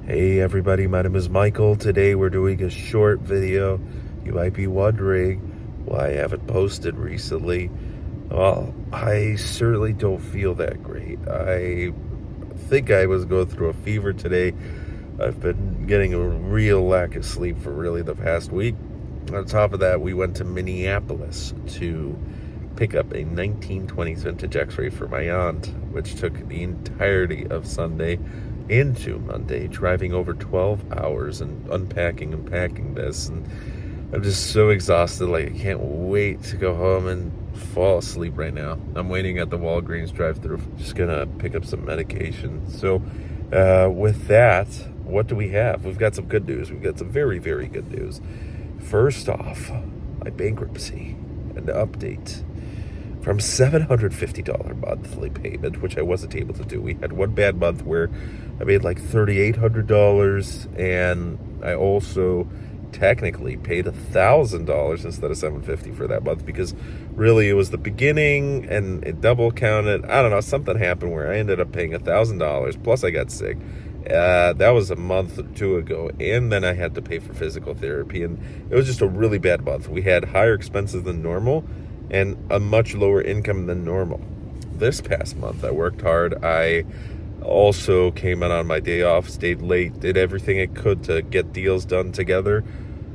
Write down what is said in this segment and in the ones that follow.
Hey everybody, my name is Michael. Today we're doing a short video. You might be wondering why I haven't posted recently. Well, I certainly don't feel that great. I think I was going through a fever today. I've been getting a real lack of sleep for really the past week. On top of that, we went to Minneapolis to pick up a 1920s vintage X-ray for my aunt, which took the entirety of Sunday into Monday, driving over 12 hours and unpacking and packing this. And I'm just so exhausted. Like, I can't wait to go home and fall asleep right now. I'm waiting at the Walgreens drive-thru. Just gonna pick up some medication. So with that, what do we have? We've got some good news. We've got some very, very good news. First off, my bankruptcy, an update. From $750 monthly payment, which I wasn't able to do. We had one bad month where I made like $3,800, and I also technically paid $1,000 instead of $750 for that month, because really it was the beginning and it double counted. I don't know, something happened where I ended up paying $1,000, plus I got sick. That was a month or two ago, and then I had to pay for physical therapy, and it was just a really bad month. We had higher expenses than normal and a much lower income than normal. This past month, I worked hard. I also came in on my day off, stayed late, did everything I could to get deals done together.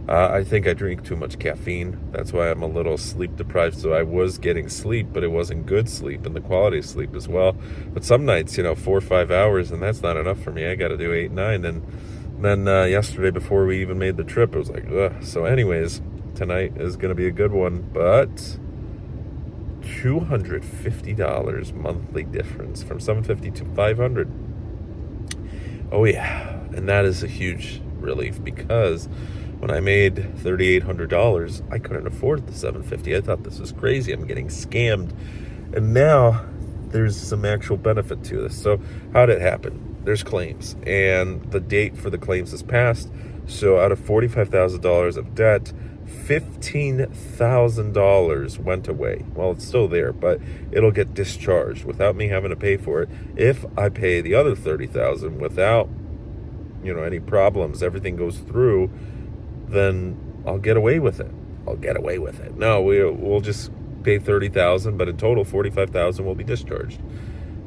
I think I drink too much caffeine. That's why I'm a little sleep deprived. So I was getting sleep, but it wasn't good sleep, and the quality of sleep as well. But some nights, 4 or 5 hours, and that's not enough for me. I got to do 8, 9. And then yesterday, before we even made the trip, it was like, ugh. So anyways, tonight is going to be a good one, but $250 monthly difference from $750 to $500. Oh yeah, and that is a huge relief, because when I made $3,800, I couldn't afford the $750. I thought this was crazy. I'm getting scammed, and now there's some actual benefit to this. So how did it happen? There's claims, and the date for the claims is passed. So out of $45,000 of debt, $15,000 went away. Well, it's still there, but it'll get discharged without me having to pay for it. If I pay the other $30,000 without, any problems, everything goes through, then I'll get away with it. No, we'll just pay $30,000, but in total, $45,000 will be discharged.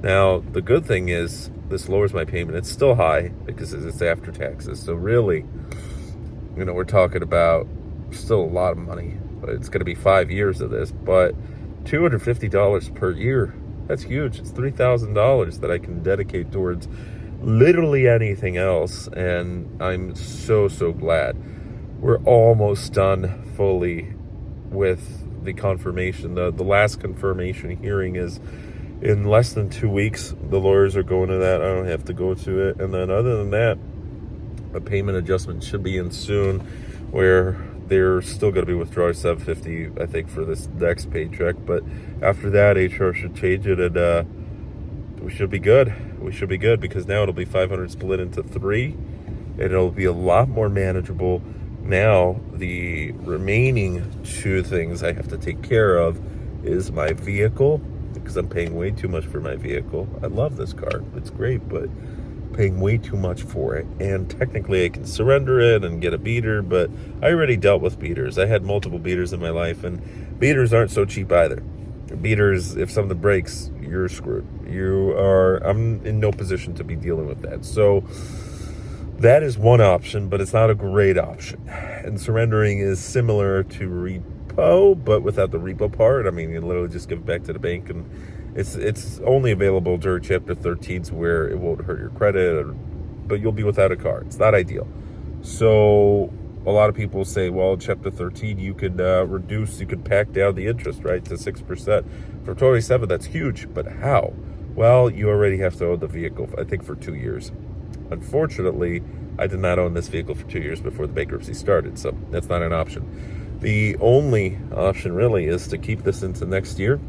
Now, the good thing is this lowers my payment. It's still high because it's after taxes. So really, we're talking about still a lot of money, but it's going to be 5 years of this. But $250 per year, that's huge. It's $3,000 that I can dedicate towards literally anything else, and I'm so glad. We're almost done fully with the confirmation. The last confirmation hearing is in less than 2 weeks. The lawyers are going to that. I don't have to go to it. And then other than that, a payment adjustment should be in soon, where they're still going to be withdrawing $750, I think, for this next paycheck. But after that, HR should change it, and we should be good. We should be good, because now it'll be $500 split into 3, and it'll be a lot more manageable. Now, the remaining 2 things I have to take care of is my vehicle, because I'm paying way too much for my vehicle. I love this car. It's great, but paying way too much for it. And technically I can surrender it and get a beater, but I already dealt with beaters. I had multiple beaters in my life, and beaters aren't so cheap either. Beaters, if something breaks, you're screwed. I'm in no position to be dealing with that. So that is one option, but it's not a great option. And surrendering is similar to repo, but without the repo part. I mean, you literally just give it back to the bank, and it's only available during Chapter 13s, where it won't hurt your credit, but you'll be without a car. It's not ideal. So a lot of people say, well, Chapter 13, you could you could pack down the interest, right, to 6%. For 27, that's huge, but how? Well, you already have to own the vehicle, I think, for 2 years. Unfortunately, I did not own this vehicle for 2 years before the bankruptcy started, so that's not an option. The only option really is to keep this into next year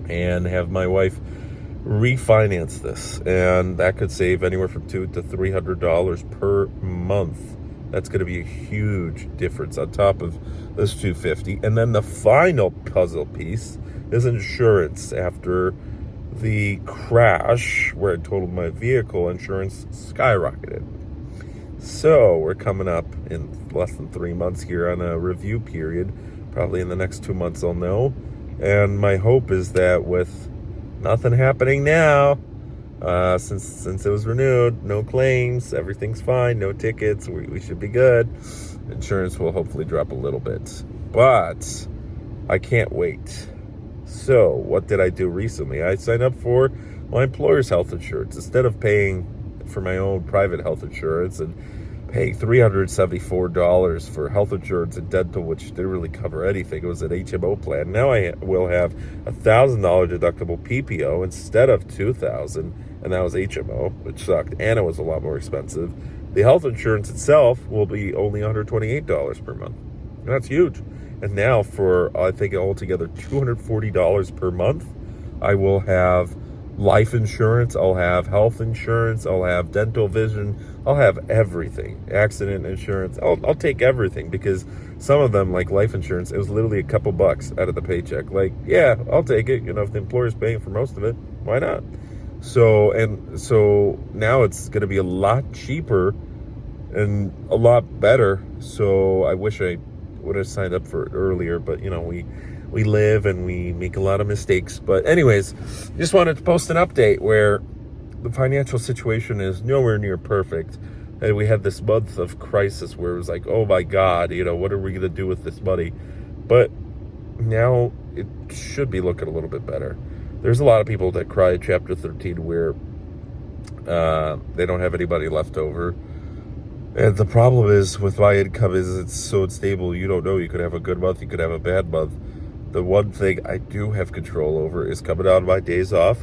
and have my wife refinance this, and that could save anywhere from $200 to $300 per month. That's going to be a huge difference on top of this $250. And then the final puzzle piece is insurance. After the crash where I totaled my vehicle, insurance skyrocketed. So we're coming up in less than 3 months here on a review period. Probably in the next 2 months I'll know. And my hope is that with nothing happening now, since it was renewed, no claims, everything's fine, no tickets, we should be good. Insurance will hopefully drop a little bit. But I can't wait. So what did I do recently? I signed up for my employer's health insurance. Instead of paying for my own private health insurance and paying $374 for health insurance and dental, which didn't really cover anything. It was an HMO plan. Now I will have $1,000 deductible PPO instead of $2,000, and that was HMO, which sucked, and it was a lot more expensive. The health insurance itself will be only $128 per month. And that's huge. And now for, I think, altogether $240 per month, I will have life insurance, I'll have health insurance, I'll have dental, vision, I'll have everything. Accident insurance, I'll take everything, because some of them, like life insurance, it was literally a couple bucks out of the paycheck. Like, yeah, I'll take it. If the employer's paying for most of it, why not? So now it's going to be a lot cheaper and a lot better. So I wish I would have signed up for it earlier, but we live and we make a lot of mistakes. But anyways, just wanted to post an update where the financial situation is nowhere near perfect. And we had this month of crisis where it was like, oh my God, what are we going to do with this money? But now it should be looking a little bit better. There's a lot of people that cry at Chapter 13 where they don't have anybody left over. And the problem is with my income is it's so unstable. You don't know. You could have a good month. You could have a bad month. The one thing I do have control over is coming out of my days off,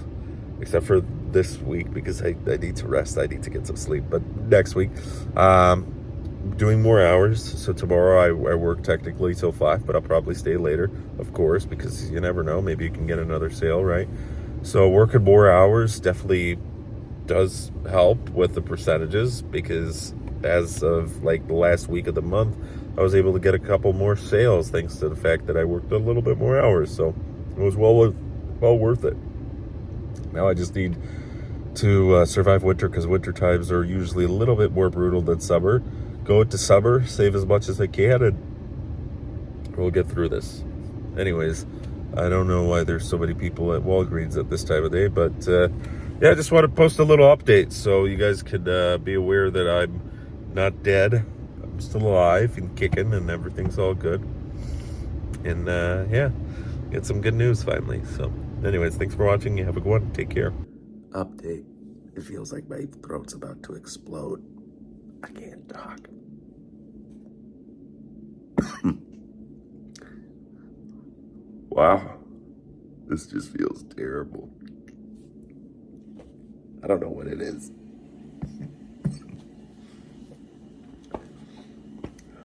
except for this week because I need to rest. I need to get some sleep. But next week, doing more hours. So tomorrow I work technically till 5, but I'll probably stay later, of course, because you never know. Maybe you can get another sale, right? So working more hours definitely does help with the percentages, because as of like the last week of the month, I was able to get a couple more sales thanks to the fact that I worked a little bit more hours. So it was well worth it. Now I just need to survive winter, because winter times are usually a little bit more brutal than summer. Go into summer, save as much as I can, and we'll get through this. Anyways, I don't know why there's so many people at Walgreens at this time of day, but yeah, I just want to post a little update so you guys could be aware that I'm not dead. I'm still alive and kicking, and everything's all good. And yeah, get some good news finally. So anyways, thanks for watching. You have a good one. Take care. Update. It feels like my throat's about to explode. I can't talk. Wow. This just feels terrible. I don't know what it is.